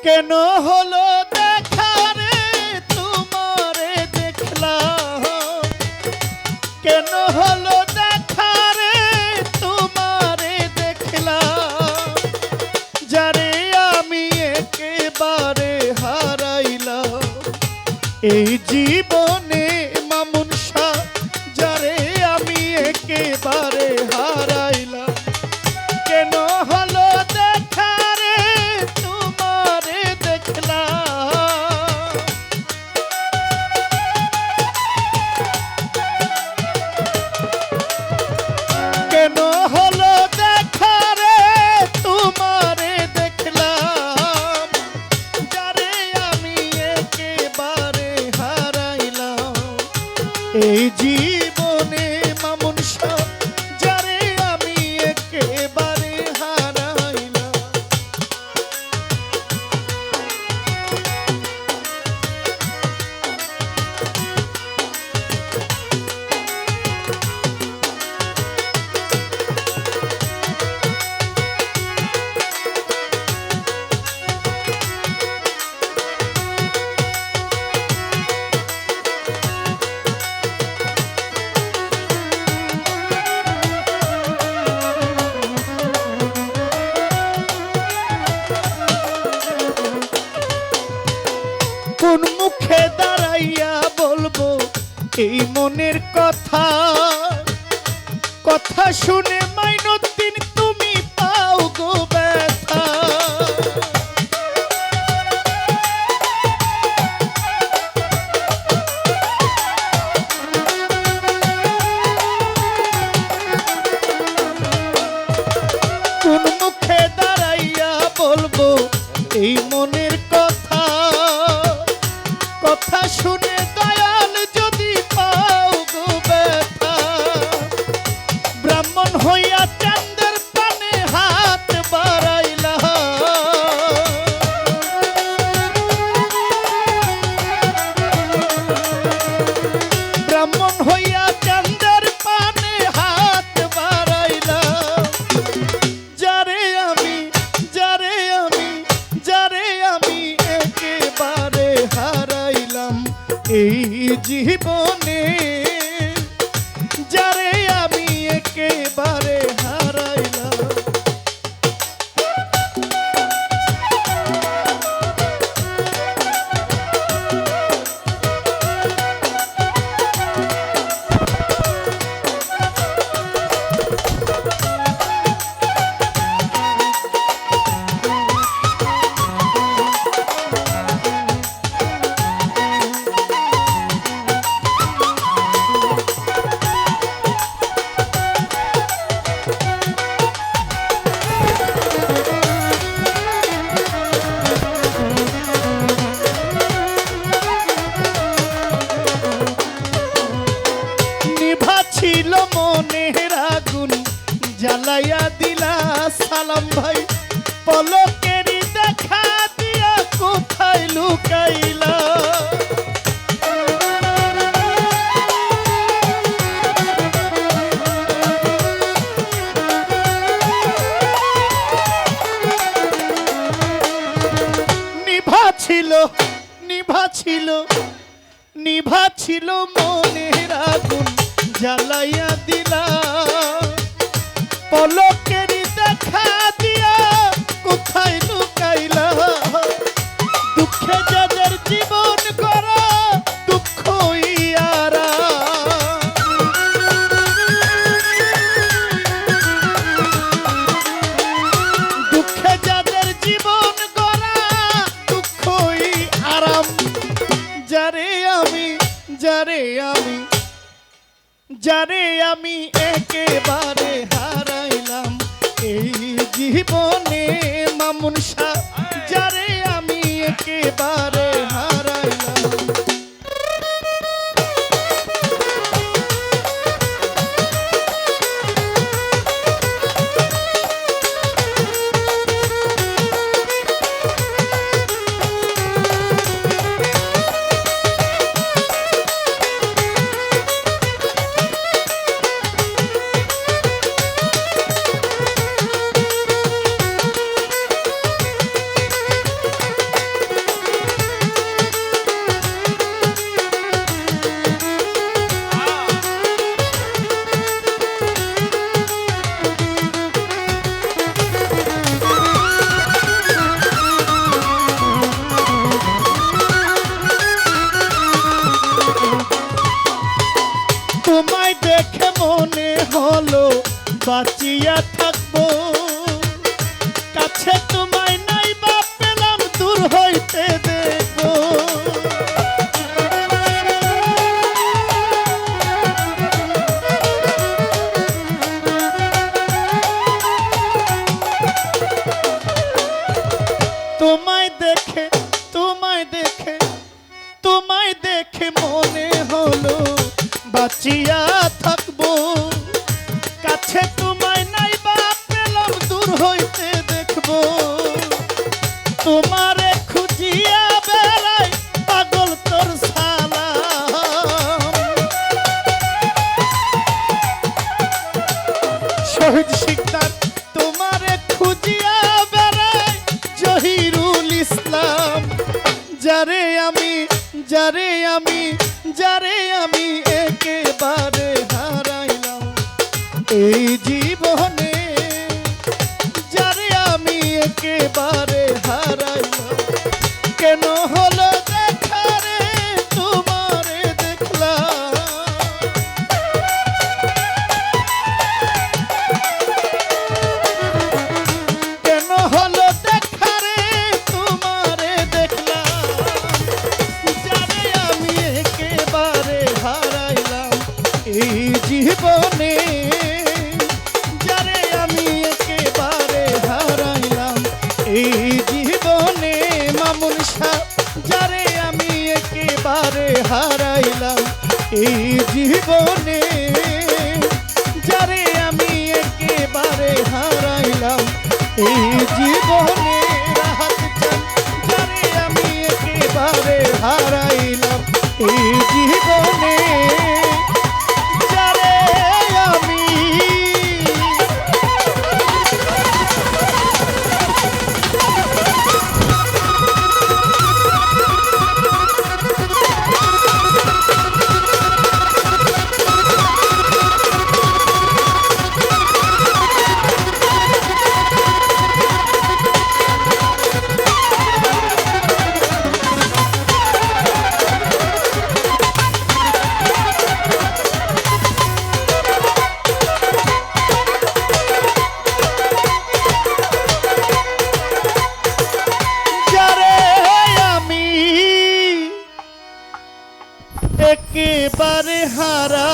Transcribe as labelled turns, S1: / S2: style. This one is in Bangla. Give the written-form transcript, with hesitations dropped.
S1: কেন হলো দেখা রে তোমারে দেখলাম, কেন হলো দেখা রে তোমারে দেখলাম, যারে আমি একেবারে হারাইলাম এই জীবনে মামুন শাহ, যারে আমি একেবারে হারাইলাম। কেন হলো দেখা রে তোমারে দেখলাম, কেন হলো দেখা রে তোমারে দেখলাম, যারে আমি একেবারে হারাইলাম এই জীবনে মামুন শাহ, যারে আমি একেবারে হারাইলাম। কোন মুখে দাঁড়াইয়া বলবো এই মনের কথা, কথা শুনে মাইনুদ্দিন তুমি পাও গো ব্যথা। কোন মুখে দাঁড়াইয়া বলবো এই মনের কথা, কথা শুনে দয়াল যদি পাও গো ব্যথা, ব্রাহ্মণ হইয়া চাঁদের পানে হাত বাড়াইলা, ব্রাহ্মণ হইয়া চাঁদের পানে হাত বাড়াইলা, যারে আমি যারে আমি যারে আমি একেবারে হারাইলাম এই জীবনে, যারে আমি একেবারে হারাইলাম। ছিল মনের আগুন জ্বালাইয়া দিলা সালাম ভাই, পলকেরই দেখা দিয়া কোথায় লুকাইলা, নিভা ছিল নিভা ছিল নিভা ছিল মনের আগুন জ্বালাইয়া দিলা, পলকেরই দেখা দিয়া কোথায় লুকাইলা, দুঃখে যাদের জীবন করা দুঃখ ইয়ারা, দুঃখে যাদের জীবন করা দুঃখই আরাম, যারে আমি যারে আমি যারে আমি একেবারে হারাইলাম এই জীবনে মামুন শাহ, যারে আমি একেবারে হারাইলাম। তোমায় দেখে তোমায় দেখে তোমায় দেখে মনে হলো বাঁচিয়া থাকবো, কাছে তোমায় নাই বা পেলাম দূর হইতে দেখবো, তোমারে খুঁজিয়া বেড়াই পাগল তোর সালাম। শহীদ শিকদার তোমারে খুঁজিয়া বেড়াই জহিরুল ইসলাম, যারে আমি যারে আমি যারে আমি একেবারে হারাইলাম এই জীবনে, যারে আমি একেবারে হারাইলাম। কেন হলো দেখা রে তোমারে দেখলাম, কেন হলো দেখা রে তোমারে দেখলাম, যারে আমি একেবারে হারাইলাম এই জীবনে, যারে আমি একেবারে হারাইলাম এই জীবনে। মামুন শাহ যারে আমি একেবারে হারাইলাম এই জীবনে, যারে আমি একেবারে হারাইলাম এই জীবনে। রাহাত চাঁদ যারে আমি একেবারে হারাইলাম এই জীবনে, যারে আমি একেবারে হারা